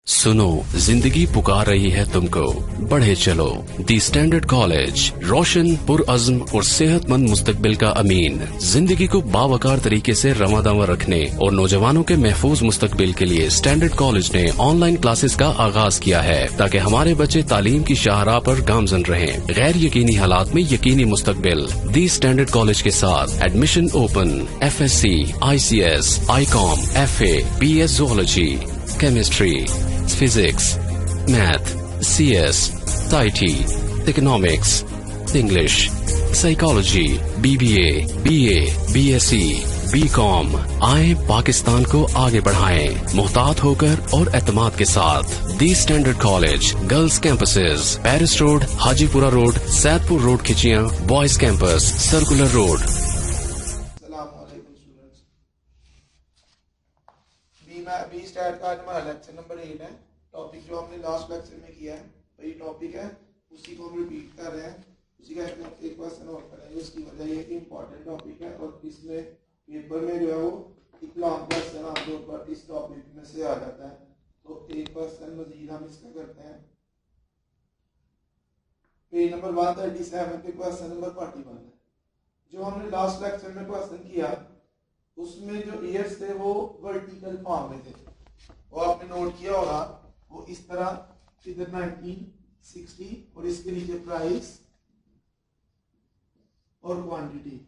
सुनो, जिंदगी पुकार रही है तुमको, बढ़े चलो। दी स्टैंडर्ड कॉलेज, रोशन, पुरअज़्म और सेहतमंद मुस्तकबिल का अमीन। जिंदगी को बावकार तरीके से रवादावा रखने और नौजवानों के महफूज मुस्तकबिल के लिए स्टैंडर्ड कॉलेज ने ऑनलाइन क्लासेस का आगाज किया है, ताकि हमारे बच्चे तालीम की शाहराह पर गामजन रहें। गैर यकीनी हालात में यकीनी मुस्तकबिल। दी स्टैंडर्ड कॉलेज के साथ admission open. FSC, ICS, ICOM, FA, BS Zoology, Chemistry, Physics, Math, CS, IT, Economics, English, Psychology, BBA, BA, BSc, BCom। आए पाकिस्तान को आगे बढ़ाएं, मुहतात होकर और एतमाद के साथ। The standard college, girls campuses, Paris road, Hajipura road, Saidpur road Khichian, boys campus, circular road. बी स्टैट का आज हमारा लेक्चर नंबर 8 है। टॉपिक जो हमने लास्ट लेक्चर में किया है वही टॉपिक है, उसी को हम रिपीट कर रहे हैं। उसी का एक क्वेश्चन और करेंगे। उसकी वजह ये इम्पोर्टेंट टॉपिक है और इसमें पेपर में जो है वो एक लॉन्ग क्वेश्चन आमतौर पर इस टॉपिक में से आ जाता है, तो एक क्वेश्चन मजीद हम इसका करते हैं। पेज नंबर 137 के क्वेश्चन नंबर 41 है। जो हमने लास्ट लेक्चर में क्वेश्चन किया उसमें जो ईयर्स थे वो वर्टिकल फॉर्म में थे, वो आपने नोट किया होगा। वो इस तरह इधर 1960 और इसके नीचे प्राइस और क्वांटिटी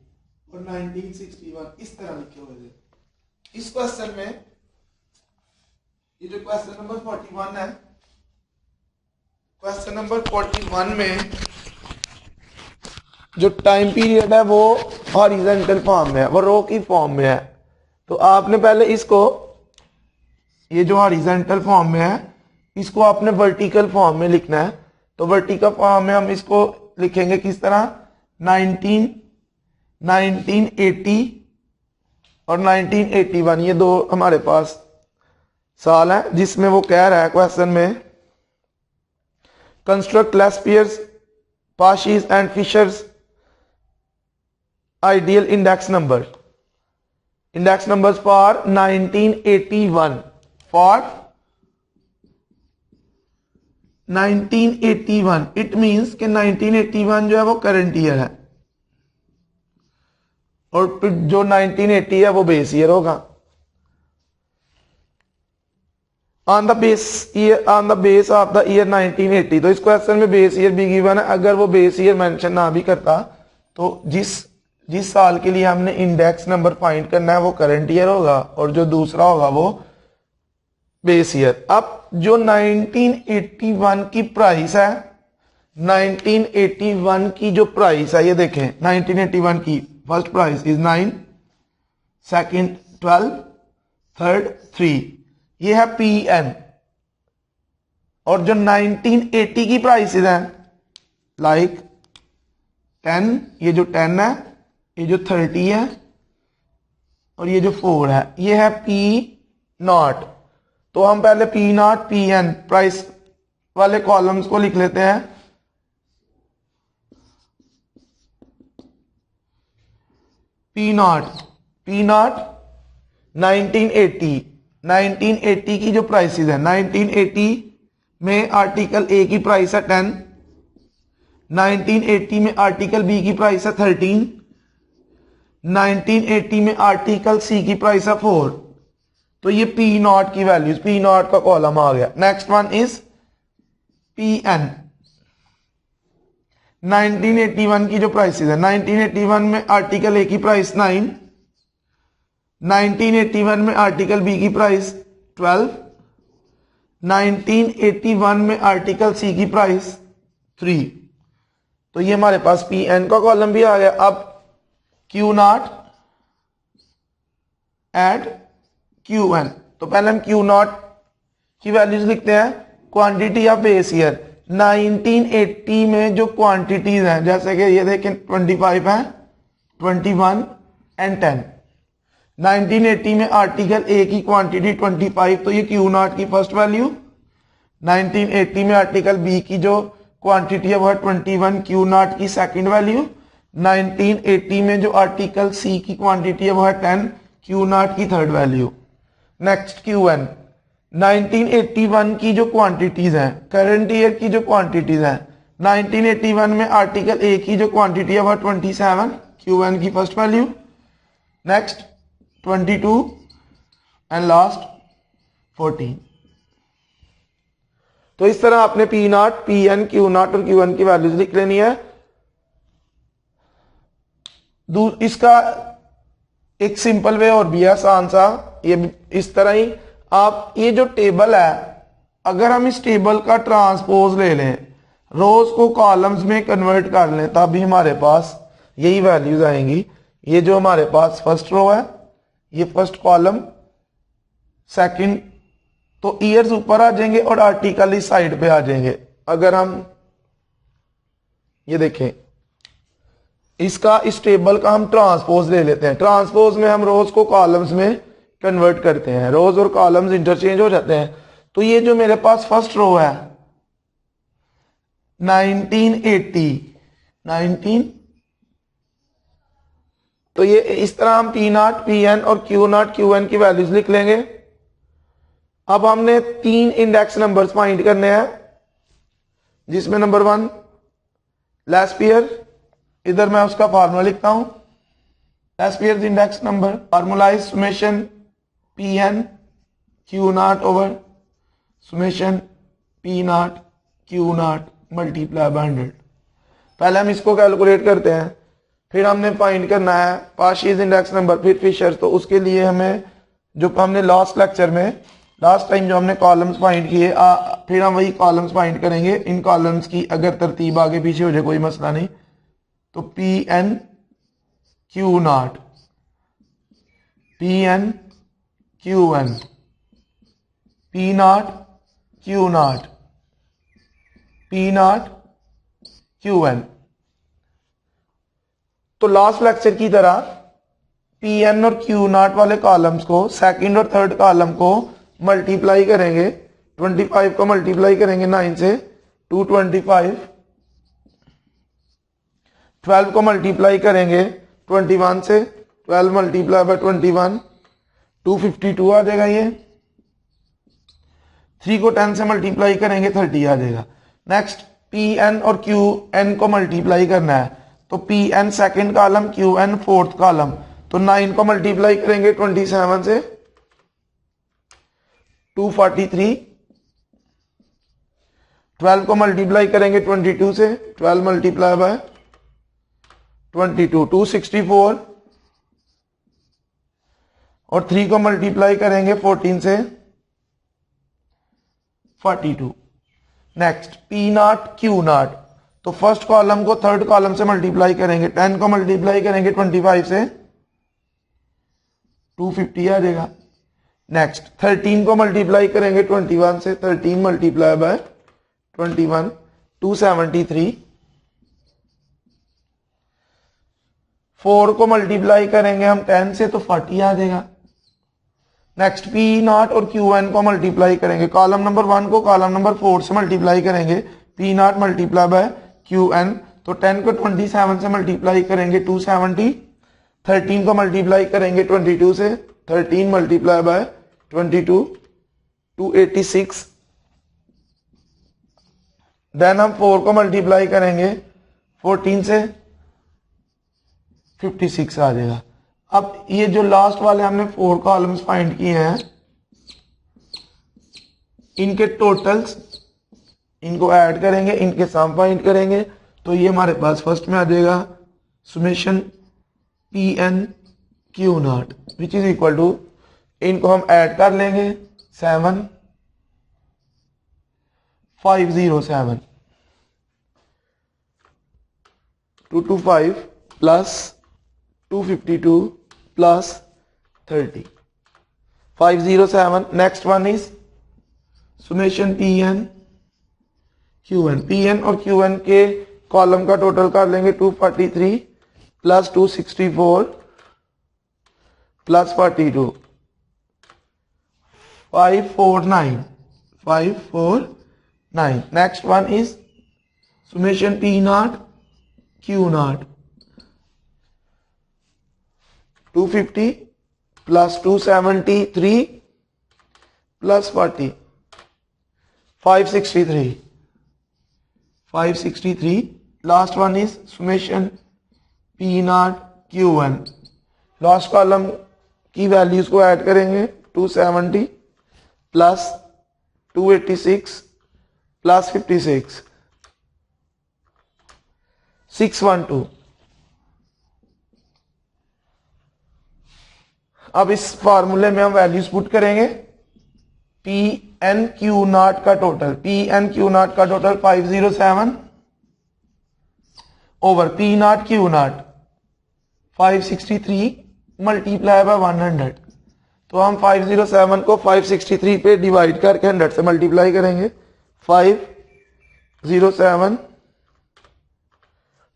और 1961 इस तरह लिखे हुए थे। इस क्वेश्चन में ये जो क्वेश्चन नंबर 41 है, क्वेश्चन नंबर 41 में जो टाइम पीरियड है वो हॉरिजॉन्टल फॉर्म में है, वो रो की फॉर्म में है। तो आपने पहले इसको, ये जो हॉरिजॉन्टल फॉर्म में है इसको आपने वर्टिकल फॉर्म में लिखना है। तो वर्टिकल फॉर्म में हम इसको लिखेंगे किस तरह, 1980 और 1981, ये दो हमारे पास साल है जिसमें वो कह रहा है क्वेश्चन में, construct Laspeyres, Paasche's and Fisher's ideal index numbers for 1981 for 1981। It means कि 1981 जो है वो करंट ईयर है और जो 1980 है वो बेस ईयर होगा। On the base of the year 1980। तो इस क्वेश्चन में बेस ईयर भी गिवन है। अगर वो बेस ईयर मेंशन ना भी करता तो जिस साल के लिए हमने इंडेक्स नंबर फाइंड करना है वो करंट ईयर होगा और जो दूसरा होगा वो बेस ईयर। अब जो 1981 की प्राइस है, 1981 की जो प्राइस है ये देखें, 1981 की first price is 9, second 12, third 3, ये है PN। और जो 1980 की प्राइसेस हैं लाइक 10, ये जो 10 है, ये जो 30 है और ये जो 4 है, ये है P0। तो हम पहले P0 PN प्राइस वाले कॉलम्स को लिख लेते हैं। P0 1980 की जो प्राइसेस है, 1980 में आर्टिकल A की प्राइस है 10, 1980 में आर्टिकल B की प्राइस है 13, 1980 में आर्टिकल C की प्राइस है 4। तो ये P0 की वैल्यूज, P0 का कॉलम आ गया। Next one is PN। 1981 की जो प्राइसेस है, 1981 में आर्टिकल A की प्राइस 9, 1981 में आर्टिकल B की प्राइस 12, 1981 में आर्टिकल C की प्राइस 3। तो ये हमारे पास PN का कॉलम भी आ गया। अब Q0 एड QN। तो पहले हम Q0 की वैल्यूज लिखते हैं। क्वांटिटी ऑफ बेस ईयर, 1980 में जो क्वांटिटीज हैं, जैसे कि ये देखें 25 है, 21 एंड 10। 1980 में आर्टिकल A की क्वांटिटी 25, तो ये Q0 की फर्स्ट वैल्यू। 1980 में आर्टिकल B की जो क्वांटिटी है वो है 21, Q0 की सेकंड वैल्यू। 1980 में जो आर्टिकल C की क्वांटिटी है वो है 10, Q0 की थर्ड वैल्यू। नेक्स्ट QN, 1981 की जो क्वांटिटीज हैं, करंट ईयर की जो क्वांटिटीज हैं, 1981 में आर्टिकल ए की जो क्वांटिटी है वह 27, Q1 की first value, next 22 and last 14। तो इस तरह आपने P not, PN, Q not और Q1 की वैल्यूज लिख लेनी है। इसका एक सिंपल वे और भी है, आसान सा, ये इस तरह ही आप ये जो टेबल है, अगर हम इस टेबल का ट्रांसपोज ले लें, रोज को कॉलम्स में कन्वर्ट कर लें, तब भी हमारे पास यही वैल्यूज आएंगी। ये जो हमारे पास फर्स्ट रो है, ये फर्स्ट कॉलम, सेकंड, तो ईयर्स ऊपर आ जाएंगे और आर्टिकल इस साइड पे आ जाएंगे। अगर हम ये देखें, इसका इस टेबल का हम ट्रांसपोज ले लेते हैं। ट्रांसपोज में हम रोज को कॉलम्स में कन्वर्ट करते हैं, रोज और कॉलम्स इंटरचेंज हो जाते हैं। तो ये जो मेरे पास फर्स्ट रो है 1980, तो ये इस तरह हम P नॉट, PN और Q नॉट, QN की वैल्यूज लिख लेंगे। अब हमने 3 इंडेक्स नंबर्स फाइंड करने हैं, जिसमें नंबर 1 लैस्पियर, इधर मैं उसका फार्मूला लिखता हूं, Laspeyres index number, formula is summation PN Q naught over summation P naught Q naught multiply by 100। पहले हम इसको कैलकुलेट करते हैं, फिर हमने फाइंड करना है पार्शियल इंडेक्स नंबर, फिर फिशर। तो उसके लिए हमें जो हमने लास्ट लेक्चर में, लास्ट टाइम जो हमने कॉलम्स फाइंड किए, फिर हम वही कॉलम्स फाइंड करेंगे। इन कॉलम्स की अगर तरतीब आगे पीछे हो जाए कोई मसला नहीं। तो PN Q not, PN QN, P naught Q not, P not QN। तो लास्ट लेक्चर की तरह PN और Q नॉट वाले कॉलम्स को, सेकंड और थर्ड कॉलम को मल्टीप्लाई करेंगे। 25 को मल्टीप्लाई करेंगे 9 से, 225। 12 को मल्टीप्लाई करेंगे 21 से, 12 मल्टीप्लाई बाय 21, 252 आ जाएगा ये। 3 को 10 से मल्टीप्लाई करेंगे 30 आ जाएगा। नेक्स्ट PN और QN को मल्टीप्लाई करना है, तो PN second column, QN fourth column. तो 9 को मल्टीप्लाई करेंगे 27 से, 243। 12 को मल्टीप्लाई करेंगे 22 से, 12 मल्टीप्लाई बाय 22, 264। और 3 को मल्टीप्लाई करेंगे 14 से, 42। Next P naught Q not, तो फर्स्ट कॉलम को थर्ड कॉलम से मल्टीप्लाई करेंगे, 10 को मल्टीप्लाई करेंगे 25 से, 250 आ जाएगा। नेक्स्ट 13 को मल्टीप्लाई करेंगे 21 से, 13 मल्टीप्लाई बाय 21, 273। 4 को मल्टीप्लाई करेंगे हम 10 से, तो 40 आ जाएगा। नेक्स्ट P नॉट और QN को मल्टीप्लाई करेंगे, कॉलम नंबर 1 को कॉलम नंबर 4 से मल्टीप्लाई करेंगे, P not multiply bye QN। तो 10 को 27 से मल्टीप्लाई करेंगे 270। 13 को मल्टीप्लाई करेंगे 22 से, 13 मल्टीप्लाई बाय 22, 286। देन हम 4 को मल्टीप्लाई करेंगे 14 से, 56 आ जाएगा। अब ये जो लास्ट वाले हमने 4 कॉलम्स फाइंड किए हैं, इनके टोटल्स, इनको ऐड करेंगे, इनके सम फाइंड करेंगे। तो ये हमारे पास फर्स्ट में आ जाएगा summation PN Q naught which is equal to, इनको हम ऐड कर लेंगे 7507, 225 plus 252 plus 30, 507। Next one is summation PN QN। PN और QN के कॉलम का टोटल कर लेंगे 243 plus 264 plus 42, 549। Next one is summation P naught Q naught, 250 plus 273 plus 40, 563. Last one is summation P naught Q one. Last column की values को add करेंगे. 270 plus 286 plus 56, 612. अब इस फॉर्मूले में हम वैल्यूज पुट करेंगे. पी एन क्यू नॉट का total, 507 over P naught Q not 563 multiply by 100. तो हम 507 को 563 पे डिवाइड करके 100 से मल्टीप्लाई करेंगे. 507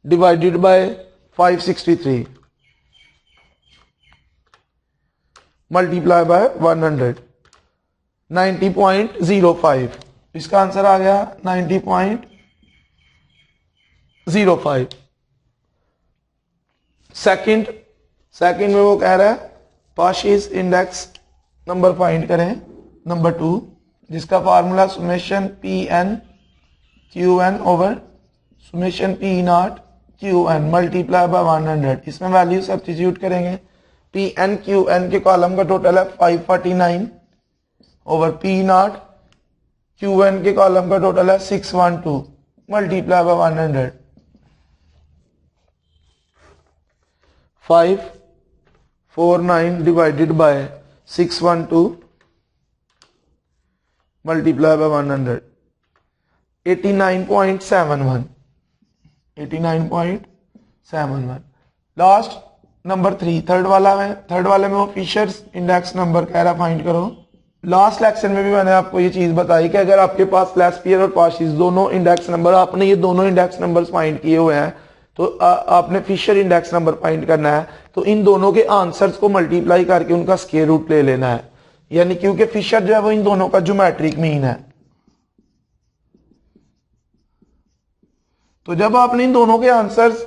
डिवाइडेड बाय 563 मल्टीप्लाई बाय 100, 90.05. इसका आंसर आ गया 90.05. सेकंड में वो कह रहा है पार्शियल इंडेक्स नंबर फाइंड करें. नंबर 2 जिसका formula summation P N Q N over summation P naught Q N multiply by 100. इसमें वैल्यू सब्स्टिट्यूट करेंगे. पी एन क्यू एन के कॉलम का टोटल है 549 over P naught Q N के column का total है 612 multiply by 100. 549 divided by 612 multiply by 100, 89.71. Last number 3 third वाले में वो फिशर्स इंडेक्स नंबर कह रहा फाइंड करो. लास्ट लेक्चर में भी मैंने आपको ये चीज बताई कि अगर आपके पास लेस्पियर और पार्शियल दोनों इंडेक्स नंबर, आपने ये दोनों इंडेक्स नंबर्स फाइंड किए हुए हैं, तो आपने फिशर इंडेक्स नंबर फाइंड करना है. तो इन दोनों के आंसर्स को मल्टीप्लाई करके उनका स्क्वायर रूट ले लेना है. यानी क्योंकि फिशर जो है वो इन दोनों का ज्योमेट्रिक मीन है. तो जब आपने इन दोनों के आंसर्स,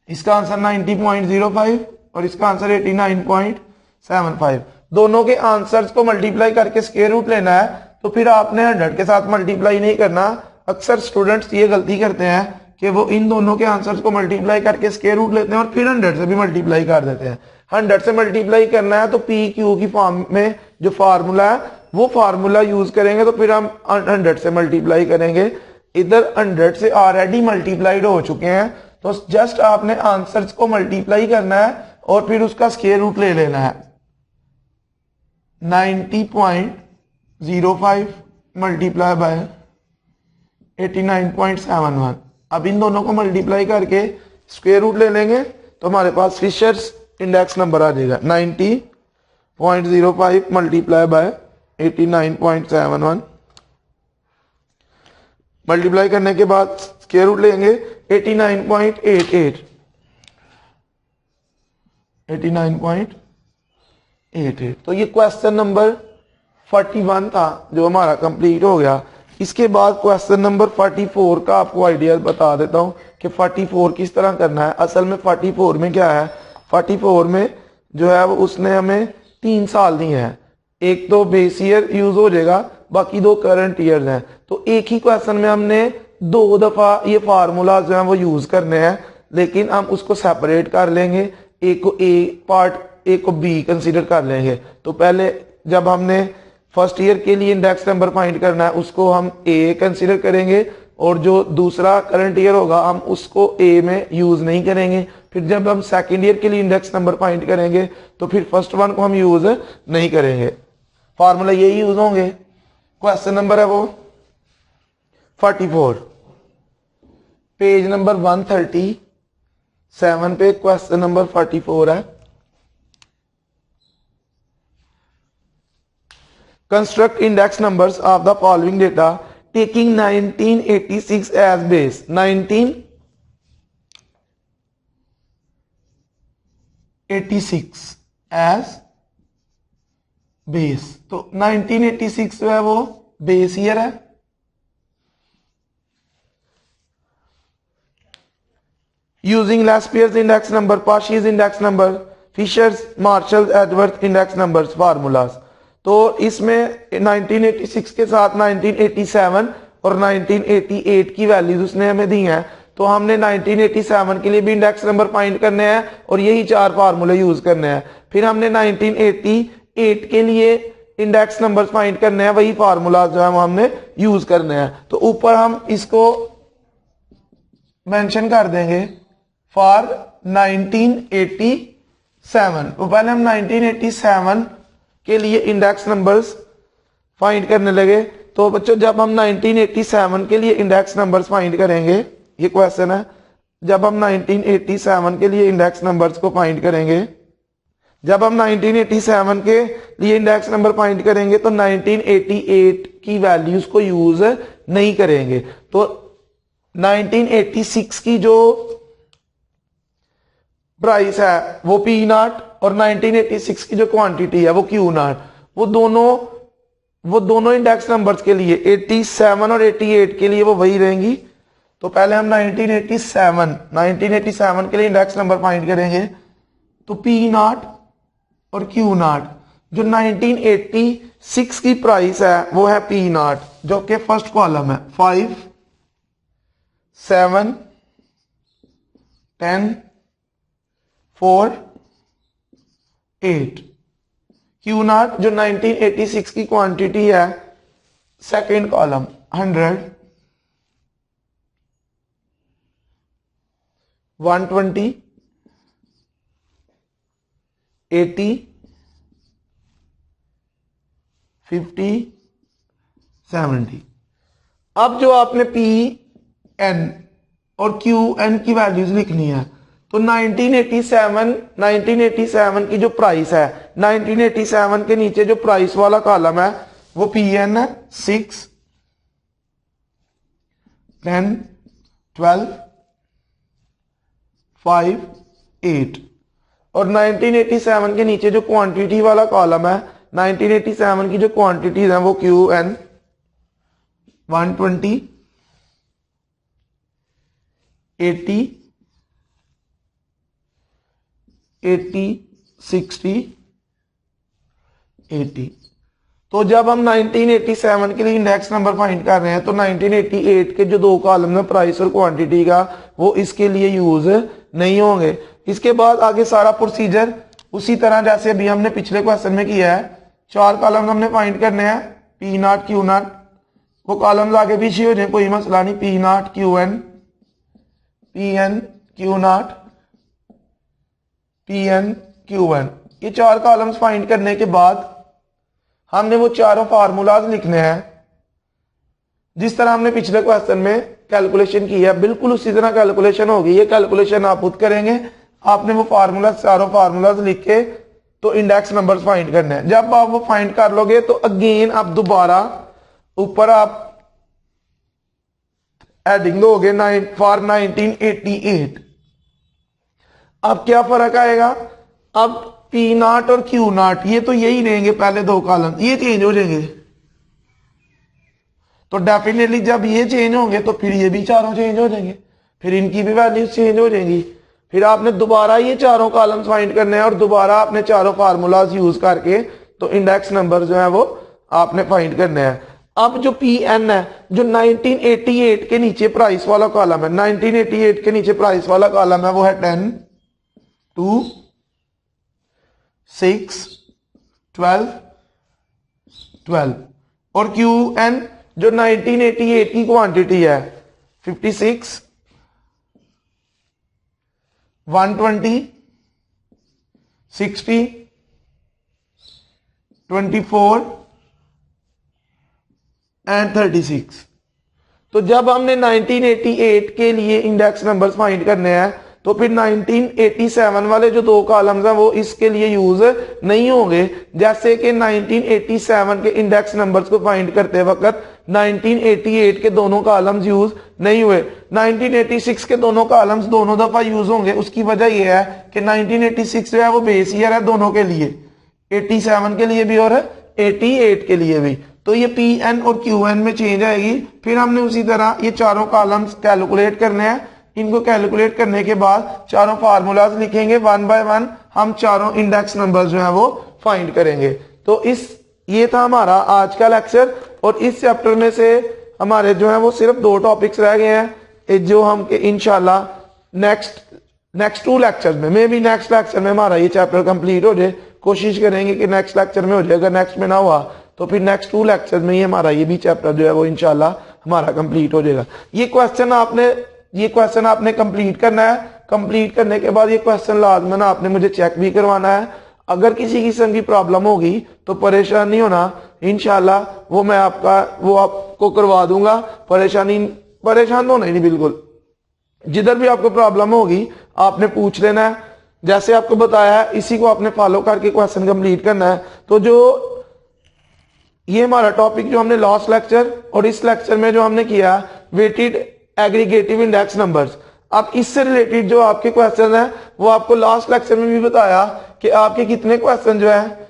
इसका आंसर 90.05 और इसका आंसर 89.75, दोनों के आंसर्स को मल्टीप्लाई करके स्क्वायर रूट लेना है, तो फिर आपने 100 के साथ मल्टीप्लाई नहीं करना. अक्सर स्टूडेंट्स ये गलती करते हैं कि वो इन दोनों के आंसर्स को मल्टीप्लाई करके स्क्वायर रूट लेते हैं और फिर 100 से भी मल्टीप्लाई कर देते हैं. 100 से मल्टीप्लाई करना है तो पी क्यू की फॉर्म में जो फार्मूला है वो फार्मूला यूज करेंगे. तो फिर हम 100 से मल्टीप्लाई करेंगे. इधर 100 से ऑलरेडी मल्टीप्लाइड हो चुके हैं, तो जस्ट आपने आंसर्स को मल्टीप्लाई करना है और फिर उसका स्क्वायर रूट ले लेना है. 90.05 मल्टीप्लाई बाय 89.71. अब इन दोनों को मल्टीप्लाई करके स्क्वायर रूट ले लेंगे तो हमारे पास फिशर्स इंडेक्स नंबर आ जाएगा. 90.05 मल्टीप्लाई बाय 89.71. मल्टीप्लाई करने के बाद स्क्वायर रूट लेंगे 89.88. 89.88. तो ये क्वेश्चन नंबर 41 था जो हमारा कंप्लीट हो गया. इसके बाद क्वेश्चन नंबर 44 का आपको आइडिया बता देता हूं कि 44 किस तरह करना है. असल में 44 में क्या है, 44 में जो है वो उसने हमें 3 साल दिए हैं. एक तो बेस ईयर यूज हो जाएगा, बाकी 2 करंट ईयर्स हैं. तो एक ही क्वेश्चन में हमने 2 दफा ये फार्मूला जो है वो यूज करने हैं, लेकिन हम उसको सेपरेट कर लेंगे. एक को ए पार्ट, एक को बी कंसीडर कर लेंगे. तो पहले जब हमने फर्स्ट ईयर के लिए इंडेक्स नंबर फाइंड करना है उसको हम ए कंसीडर करेंगे, और जो दूसरा करंट ईयर होगा हम उसको ए में यूज नहीं करेंगे. फिर जब हम सेकेंड ईयर के लिए इंडेक्स नंबर फाइंड करेंगे तो फिर फर्स्ट वन को हम यूज नहीं करेंगे. फार्मूला यही यूज होंगे. क्वेश्चन नंबर है वो 44, पेज नंबर 137 पे क्वेश्चन नंबर 44 है. Construct index numbers of the following data taking 1986 as base. 1986 as base. तो 1986 जो है वो बेस ईयर है. Using Laspeyres index number, partial index number, Fisher's, Marshall, Edgeworth index numbers formulas. तो इसमें 1986 के साथ 1987 और 1988 की वैल्यूज उसने हमें दी हैं, तो हमने 1987 के लिए भी इंडेक्स नंबर फाइंड करने हैं और यही 4 फार्मूले यूज करने हैं। फिर हमने 1988 के लिए इंडेक्स नंबर फाइंड करने हैं, वही फार्मूला जो है वो हमने यूज करने हैं। तो ऊपर हम इसको मेंशन कर देंगे फॉर 1987। तो पहले हम 1987 के लिए इंडेक्स नंबर्स फाइंड करने लगे। तो बच्चों जब हम 1987 के लिए इंडेक्स नंबर्स फाइंड करेंगे, ये क्वेश्चन है, जब हम 1987 के लिए इंडेक्स नंबर्स को फाइंड करेंगे, जब हम 1987 के लिए इंडेक्स नंबर फाइंड करेंगे तो 1988 की वैल्यूज को यूज नहीं करेंगे। तो 1986 की जो प्राइस है वो P नॉट और 1986 की जो क्वांटिटी है वो Q नॉट, वो दोनों इंडेक्स नंबर्स के लिए 87 और 88 के लिए वो वही रहेंगी। तो पहले हम 1987 के लिए इंडेक्स नंबर फाइंड करेंगे, तो P नॉट और Q नॉट, जो 1986 की प्राइस है वो है P नॉट, जो कि फर्स्ट कॉलम है 5 7 10 4 8। Q नॉट जो 1986 की क्वांटिटी है सेकेंड कॉलम 100 120 80 50 70। अब जो आपने PN और QN की वैल्यूज लिखनी है, तो 1987 की जो प्राइस है, 1987 के नीचे जो प्राइस वाला कॉलम है वो PN है 6 10 12 5 8, और 1987 के नीचे जो क्वांटिटी वाला कॉलम है, 1987 की जो क्वांटिटीज हैं वो QN 120 80 80 60 80। तो जब हम 1987 के लिए इंडेक्स नंबर फाइंड कर रहे हैं तो 1988 के जो 2 कॉलम है प्राइस और क्वांटिटी का, वो इसके लिए यूज नहीं होंगे। इसके बाद आगे सारा प्रोसीजर उसी तरह जैसे अभी हमने पिछले क्वेश्चन में किया है। 4 कॉलम हमने फाइंड करने हैं, P नॉट Q नॉट, वो कॉलम्स आगे पीछे हो जाए कोई मसला नहीं, P not QN PN Q not PN QN, ये 4 कॉलम्स फाइंड करने के बाद हमने वो चारों फार्मूलाज लिखने हैं जिस तरह हमने पिछले क्वेश्चन में कैलकुलेशन की है, बिल्कुल उसी तरह कैलकुलेशन होगी। ये कैलकुलेशन आप खुद करेंगे, आपने वो फार्मूला चारों फार्मूलाज लिख के तो इंडेक्स नंबर्स फाइंड करने हैं। जब आप वो फाइंड कर लोगे तो अगेन आप दोबारा ऊपर आप एडिंग दोगे फॉर 1988। अब क्या फर्क आएगा, अब P नॉट और Q नॉट ये तो यही रहेंगे, पहले 2 कॉलम ये चेंज हो जाएंगे। तो डेफिनेटली जब ये चेंज होंगे तो फिर ये भी चारों चेंज हो जाएंगे, फिर इनकी भी वैल्यूज चेंज हो जाएंगी। फिर आपने दोबारा ये चारों कॉलम्स फाइंड करने हैं और दोबारा आपने चारों फार्मूलाज यूज करके तो इंडेक्स नंबर जो है वो आपने फाइंड करने हैं। अब जो PN है, जो 1988 के नीचे प्राइस वाला कॉलम है, 1988 के नीचे प्राइस वाला कॉलम है वो है 10 2 6 12 12, और QN जो 1988 की क्वांटिटी है 56 120 60 24 एंड 36। तो जब हमने 1988 के लिए इंडेक्स नंबर्स फाइंड करने हैं तो फिर 1987 वाले जो 2 कॉलम्स हैं वो इसके लिए यूज नहीं होंगे। जैसे कि 1987 के इंडेक्स नंबर्स को फाइंड करते वक्त 1988 के दोनों कॉलम्स यूज नहीं हुए, 1986 के दोनों कॉलम्स दोनों दफा यूज होंगे। उसकी वजह यह है कि 1986 जो है वो बेस ईयर है दोनों के लिए, 87 के लिए भी और 88 के लिए भी। तो ये PN और QN में चेंज आएगी। फिर हमने उसी तरह ये चारों कॉलम्स कैलकुलेट करने हैं। इनको कैलकुलेट करने के बाद चारों फार्मूलाज लिखेंगे, 1 बाय 1 हम चारों इंडेक्स नंबर जो है वो फाइंड करेंगे। तो इस ये था हमारा आज का लेक्चर। और इस चैप्टर में से हमारे जो है वो सिर्फ 2 टॉपिक्स रह गए हैं, जो हम इंशाल्लाह नेक्स्ट 2 लेक्चर में भी नेक्स्ट लेक्चर में हमारा ये चैप्टर कंप्लीट हो जाए। कोशिश करेंगे कि नेक्स्ट लेक्चर में हो जाए, अगर नेक्स्ट में ना हुआ तो फिर नेक्स्ट 2 लेक्चर में ही हमारा ये भी चैप्टर जो है वो इंशाल्लाह हमारा कंप्लीट हो जाएगा। ये क्वेश्चन आपने कंप्लीट करना है। कंप्लीट करने के बाद ये क्वेश्चन लाजमन आपने मुझे चेक भी करवाना है। अगर किसी किस्म की प्रॉब्लम होगी तो परेशान नहीं होना, इंशाल्लाह वो आपको करवा दूंगा। परेशान होना ही नहीं बिल्कुल। जिधर भी आपको प्रॉब्लम होगी आपने पूछ लेना है, जैसे आपको बताया है इसी को आपने फॉलो करके क्वेश्चन कंप्लीट करना है। तो जो ये हमारा टॉपिक जो हमने लास्ट लेक्चर और इस लेक्चर में जो हमने किया वेटेड एग्रीगेटिव इंडेक्स नंबर्स, अब इससे रिलेटेड जो आपके क्वेश्चन है वो आपको लास्ट लेक्चर में भी बताया कि आपके कितने क्वेश्चन जो है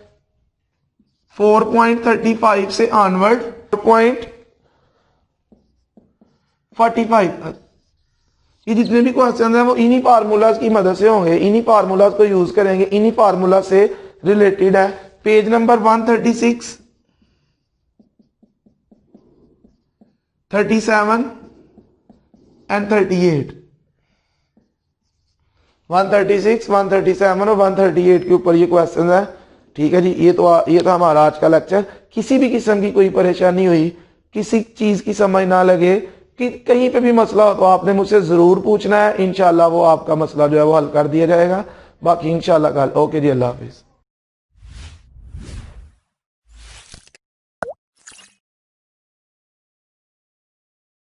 4.35 से ऑनवर्ड 4.45 ये जितने भी क्वेश्चन हैं वो इन्हीं फार्मूलाज की मदद से होंगे, इन्हीं फार्मूलाज को यूज करेंगे, इन्हीं फार्मूला से रिलेटेड है। पेज नंबर 136, 37 एंड 38, 136, 137 और 138 के ऊपर ये क्वेश्चन है। ठीक है जी, ये तो हमारा आज का लेक्चर। किसी भी किस्म की कोई परेशानी हुई, किसी चीज की समझ ना लगे कि कहीं पे भी मसला हो तो आपने मुझसे जरूर पूछना है। इंशाल्लाह वो आपका मसला जो है वो हल कर दिया जाएगा। बाकी इंशाल्लाह कल। ओके जी, अल्लाह हाफिज।